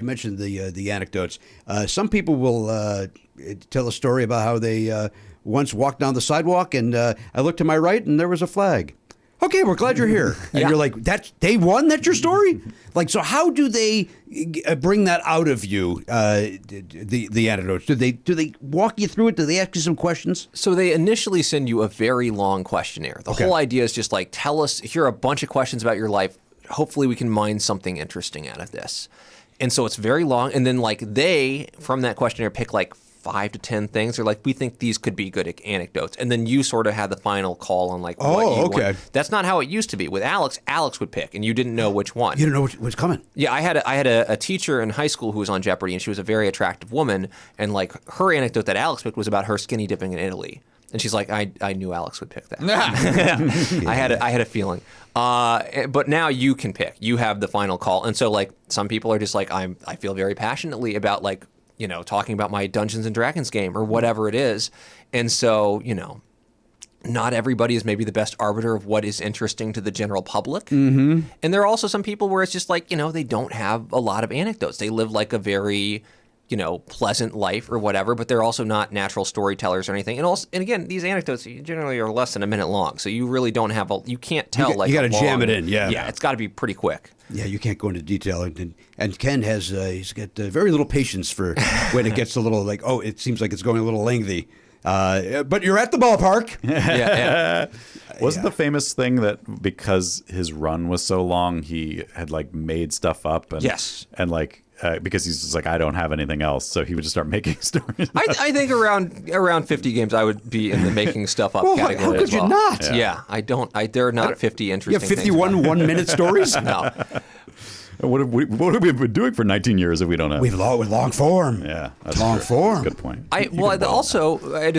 You mentioned the anecdotes. Some people will tell a story about how they once walked down the sidewalk and I looked to my right and there was a flag. Okay, we're glad you're here. And you're like, that's day one? That's your story? Like, so how do they bring that out of you, the anecdotes? Do they walk you through it? Do they ask you some questions? So they initially send you a very long questionnaire. The whole idea is just like, tell us, here are a bunch of questions about your life. Hopefully we can mine something interesting out of this. And so it's very long. And then like they, from that questionnaire, pick like 5 to 10 things. They're like, we think these could be good anecdotes. And then you sort of had the final call on like what you want. That's not how it used to be. With Alex would pick, and you didn't know which one. You didn't know what was coming. Yeah, I had a teacher in high school who was on Jeopardy, and she was a very attractive woman. And like her anecdote that Alex picked was about her skinny dipping in Italy. And she's like, I knew Alex would pick that. I had a feeling. But now you can pick. You have the final call. And so like some people are just like, I feel very passionately about like, you know, talking about my Dungeons and Dragons game or whatever it is. And so, you know, not everybody is maybe the best arbiter of what is interesting to the general public. Mm-hmm. And there are also some people where it's just like, you know, they don't have a lot of anecdotes. They live like a very, you know, pleasant life or whatever, but they're also not natural storytellers or anything. And also, and again, these anecdotes generally are less than a minute long, so you really don't have you can't tell you got to jam it in, yeah. It's got to be pretty quick. Yeah, you can't go into detail, and Ken has he's got very little patience for when it gets a little like, oh, it seems like it's going a little lengthy. But you're at the ballpark. Yeah. Wasn't the famous thing that because his run was so long, he had like made stuff up? And, yes. And like. Because he's just like, I don't have anything else, so he would just start making stories. I think around 50 games, I would be in the making stuff up category. How could as well. you not? Yeah, I don't. There are not 50 interesting. You have 51 things 1-minute stories. No. What have we been doing for 19 years if we don't have? We've long form. Yeah, that's long true. form. That's a good point. Also, I just